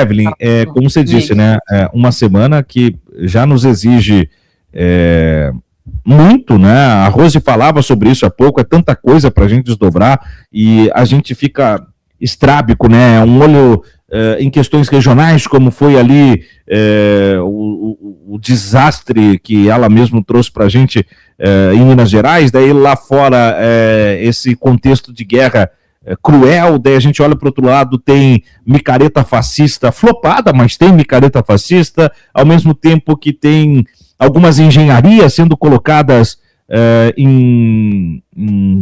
Evelyn, como você disse, né, uma semana que já nos exige muito, né? A Rose falava sobre isso há pouco, é tanta coisa para a gente desdobrar e a gente fica estrábico, né? Um olho em questões regionais, como foi ali o desastre que ela mesmo trouxe para a gente em Minas Gerais, daí lá fora esse contexto de guerra cruel, daí a gente olha para o outro lado, tem micareta fascista flopada, mas tem micareta fascista, ao mesmo tempo que tem algumas engenharias sendo colocadas em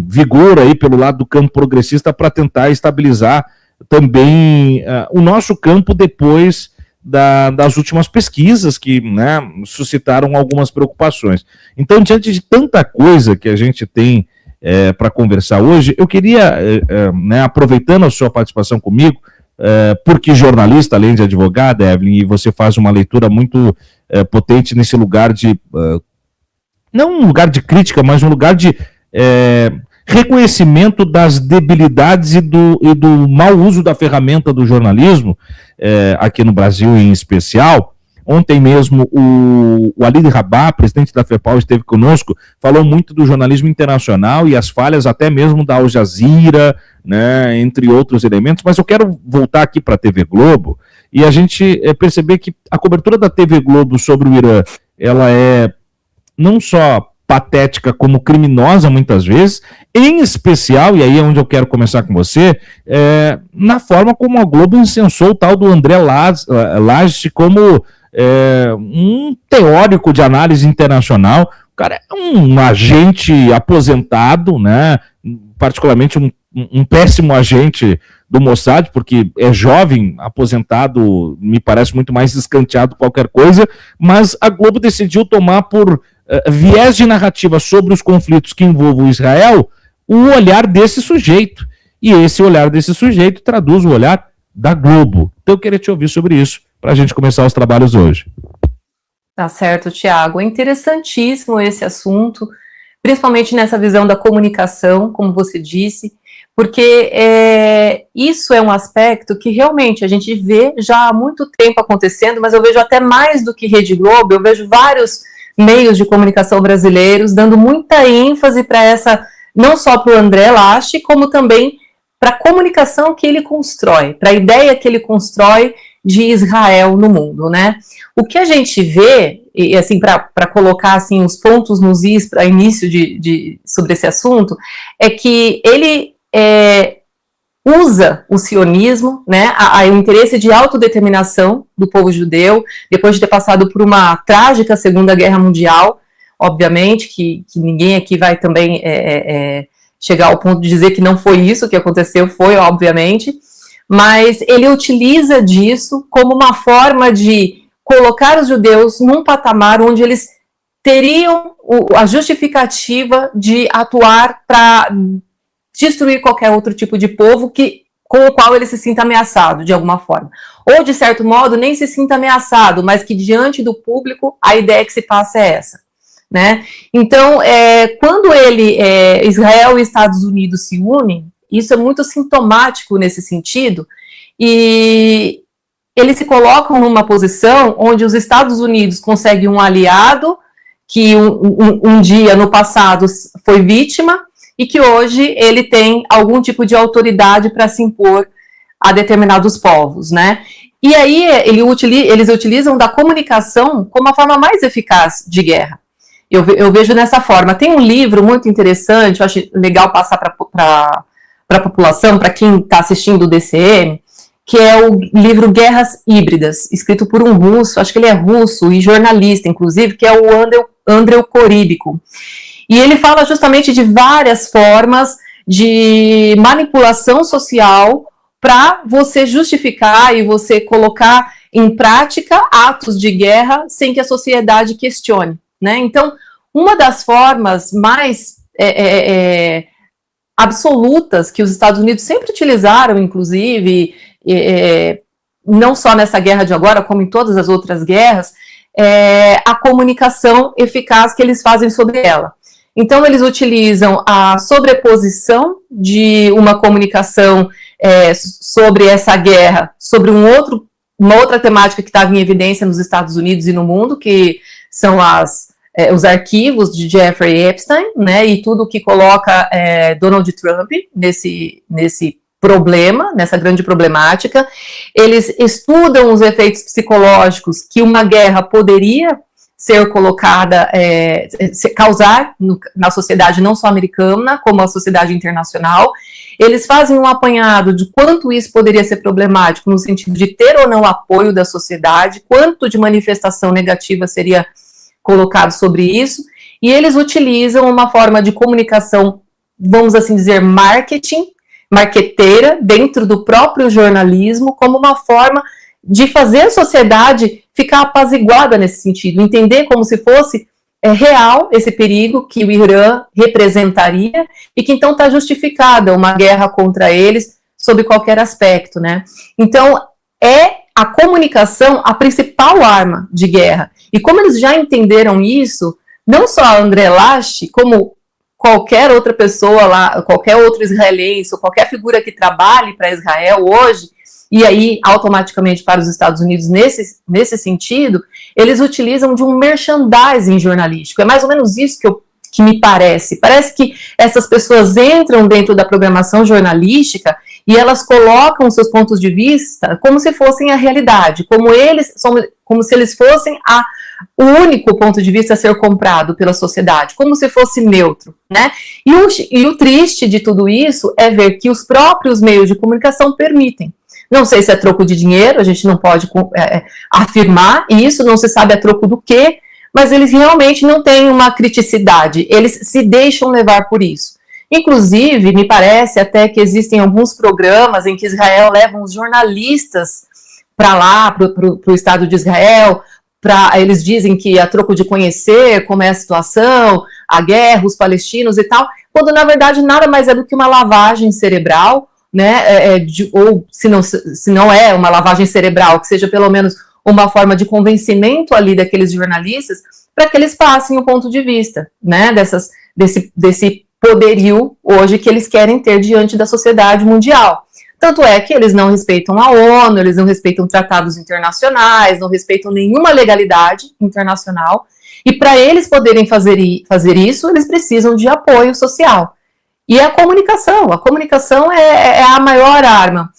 vigor aí pelo lado do campo progressista para tentar estabilizar também o nosso campo depois das últimas pesquisas que, né, suscitaram algumas preocupações. Então, diante de tanta coisa que a gente tem para conversar hoje, eu queria, né, aproveitando a sua participação comigo, porque jornalista, além de advogada, Evelyn, e você faz uma leitura muito potente nesse lugar de, não um lugar de crítica, mas um lugar de reconhecimento das debilidades e do mau uso da ferramenta do jornalismo, aqui no Brasil em especial. Ontem mesmo o Walid Rabah, presidente da FEPAL, esteve conosco, falou muito do jornalismo internacional e as falhas até mesmo da Al Jazeera, né, entre outros elementos, mas eu quero voltar aqui para a TV Globo e a gente perceber que a cobertura da TV Globo sobre o Irã, ela é não só patética como criminosa muitas vezes, em especial, e aí é onde eu quero começar com você, na forma como a Globo incensou o tal do André Lage como um teórico de análise internacional. O cara é um agente aposentado, né, particularmente um péssimo agente do Mossad, porque é jovem, aposentado, me parece muito mais escanteado que qualquer coisa, mas a Globo decidiu tomar por viés de narrativa sobre os conflitos que envolvam Israel, o olhar desse sujeito. E esse olhar desse sujeito traduz o olhar da Globo. Então eu queria te ouvir sobre isso, para a gente começar os trabalhos hoje. Tá certo, Tiago. É interessantíssimo esse assunto, principalmente nessa visão da comunicação, como você disse, porque isso é um aspecto que realmente a gente vê já há muito tempo acontecendo, mas eu vejo até mais do que Rede Globo, eu vejo vários meios de comunicação brasileiros dando muita ênfase para essa, não só para o André Lage, como também para a comunicação que ele constrói, para a ideia que ele constrói de Israel no mundo, né? O que a gente vê, e assim, para colocar assim, os pontos nos is para início sobre esse assunto, é que ele usa o sionismo, né, o interesse de autodeterminação do povo judeu, depois de ter passado por uma trágica Segunda Guerra Mundial, obviamente, que ninguém aqui vai também chegar ao ponto de dizer que não foi isso que aconteceu, foi, obviamente, mas ele utiliza disso como uma forma de colocar os judeus num patamar onde eles teriam a justificativa de atuar para destruir qualquer outro tipo de povo com o qual ele se sinta ameaçado, de alguma forma. Ou, de certo modo, nem se sinta ameaçado, mas que, diante do público, a ideia que se passa é essa. Né? Então, quando Israel e Estados Unidos se unem, isso é muito sintomático nesse sentido, e eles se colocam numa posição onde os Estados Unidos conseguem um aliado que um dia, no passado, foi vítima, e que hoje ele tem algum tipo de autoridade para se impor a determinados povos, né? E aí eles utilizam da comunicação como a forma mais eficaz de guerra. Eu vejo dessa forma. Tem um livro muito interessante, eu acho legal passar para a população, para quem está assistindo o DCM, que é o livro Guerras Híbridas, escrito por um russo, acho que ele é russo e jornalista, inclusive, que é o Andrei Korybenko. E ele fala justamente de várias formas de manipulação social para você justificar e você colocar em prática atos de guerra sem que a sociedade questione, né? Então, uma das formas mais absolutas que os Estados Unidos sempre utilizaram, inclusive, não só nessa guerra de agora, como em todas as outras guerras, é a comunicação eficaz que eles fazem sobre ela. Então, eles utilizam a sobreposição de uma comunicação sobre essa guerra, sobre um outro uma outra temática que estava em evidência nos Estados Unidos e no mundo, que são os arquivos de Jeffrey Epstein, né, e tudo que coloca Donald Trump nesse problema, nessa grande problemática. Eles estudam os efeitos psicológicos que uma guerra poderia ser colocada, causar na sociedade não só americana, como a sociedade internacional. Eles fazem um apanhado de quanto isso poderia ser problemático, no sentido de ter ou não apoio da sociedade, quanto de manifestação negativa seria colocado sobre isso, e eles utilizam uma forma de comunicação, vamos assim dizer, marqueteira, dentro do próprio jornalismo, como uma forma de fazer a sociedade ficar apaziguada nesse sentido, entender como se fosse real esse perigo que o Irã representaria e que então está justificada uma guerra contra eles sob qualquer aspecto, né? Então, a comunicação a principal arma de guerra. E como eles já entenderam isso, não só André Lache, como qualquer outra pessoa lá, qualquer outro israelense, ou qualquer figura que trabalhe para Israel hoje, e aí automaticamente para os Estados Unidos nesse sentido, eles utilizam de um merchandising jornalístico. É mais ou menos isso que me parece. Parece que essas pessoas entram dentro da programação jornalística e elas colocam seus pontos de vista como se fossem a realidade, como se eles fossem o único ponto de vista a ser comprado pela sociedade, como se fosse neutro, né? E o triste de tudo isso é ver que os próprios meios de comunicação permitem. Não sei se é troco de dinheiro, a gente não pode afirmar isso, não se sabe a troco do quê, mas eles realmente não têm uma criticidade, eles se deixam levar por isso. Inclusive, me parece até que existem alguns programas em que Israel leva os jornalistas para lá, para o Estado de Israel, eles dizem que a troco de conhecer como é a situação, a guerra, os palestinos e tal, quando na verdade nada mais é do que uma lavagem cerebral, né, ou se não é uma lavagem cerebral, que seja pelo menos uma forma de convencimento ali daqueles jornalistas, para que eles passem o ponto de vista, né, desse poderio hoje que eles querem ter diante da sociedade mundial. Tanto é que eles não respeitam a ONU, eles não respeitam tratados internacionais, não respeitam nenhuma legalidade internacional, e para eles poderem fazer isso, eles precisam de apoio social. E a comunicação é a maior arma.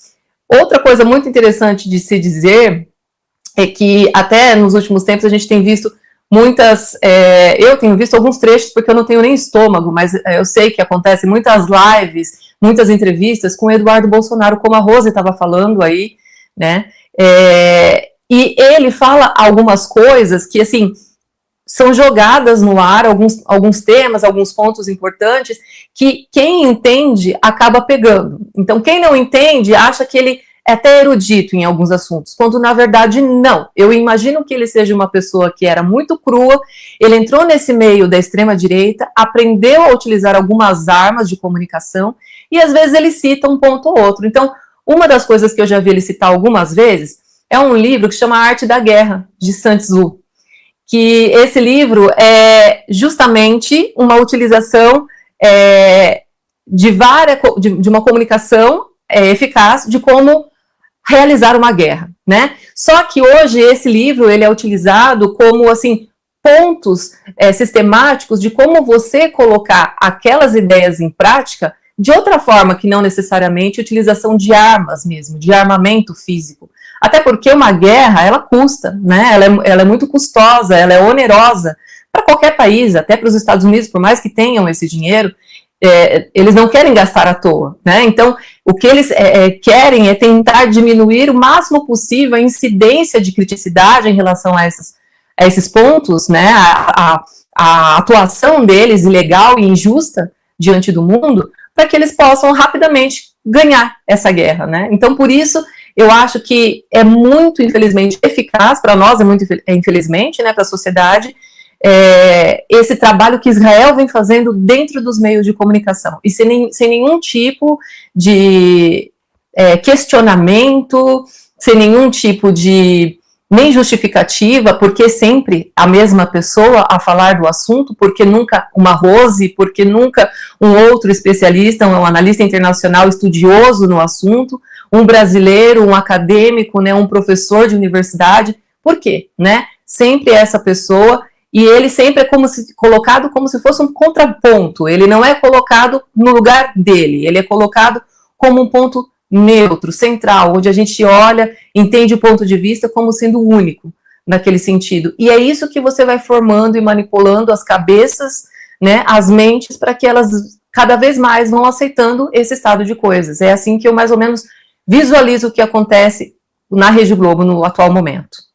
Outra coisa muito interessante de se dizer é que até nos últimos tempos a gente tem visto eu tenho visto alguns trechos porque eu não tenho nem estômago, mas eu sei que acontecem muitas lives, muitas entrevistas com o Eduardo Bolsonaro, como a Rose estava falando aí, né, e ele fala algumas coisas que, assim, são jogadas no ar, alguns temas, alguns pontos importantes, que quem entende acaba pegando. Então, quem não entende acha que ele é até erudito em alguns assuntos, quando na verdade não. Eu imagino que ele seja uma pessoa que era muito crua, ele entrou nesse meio da extrema-direita, aprendeu a utilizar algumas armas de comunicação, e às vezes ele cita um ponto ou outro. Então, uma das coisas que eu já vi ele citar algumas vezes é um livro que chama A Arte da Guerra, de Sun Tzu, que esse livro é justamente uma utilização de uma comunicação eficaz de como realizar uma guerra, né? Só que hoje esse livro ele é utilizado como, assim, pontos sistemáticos de como você colocar aquelas ideias em prática de outra forma que não necessariamente utilização de armas mesmo, de armamento físico. Até porque uma guerra, ela custa, né? Ela é muito custosa, ela é onerosa para qualquer país, até para os Estados Unidos, por mais que tenham esse dinheiro, eles não querem gastar à toa, né? Então, o que eles querem é tentar diminuir o máximo possível a incidência de criticidade em relação a esses pontos, né? A atuação deles ilegal e injusta diante do mundo, para que eles possam rapidamente ganhar essa guerra, né? Então, por isso, eu acho que é muito, infelizmente, eficaz, para nós é muito, infelizmente, né, para a sociedade, esse trabalho que Israel vem fazendo dentro dos meios de comunicação, e sem nenhum tipo de questionamento, sem nenhum tipo de nem justificativa, porque sempre a mesma pessoa a falar do assunto, porque nunca uma Rose, porque nunca um outro especialista, um analista internacional estudioso no assunto, um brasileiro, um acadêmico, né, um professor de universidade. Por quê? Né? Sempre essa pessoa, e ele sempre é colocado como se fosse um contraponto, ele não é colocado no lugar dele, ele é colocado como um ponto neutro, central, onde a gente olha, entende o ponto de vista como sendo único naquele sentido. E é isso que você vai formando e manipulando as cabeças, né, as mentes, para que elas cada vez mais vão aceitando esse estado de coisas. É assim que eu mais ou menos visualizo o que acontece na Rede Globo no atual momento.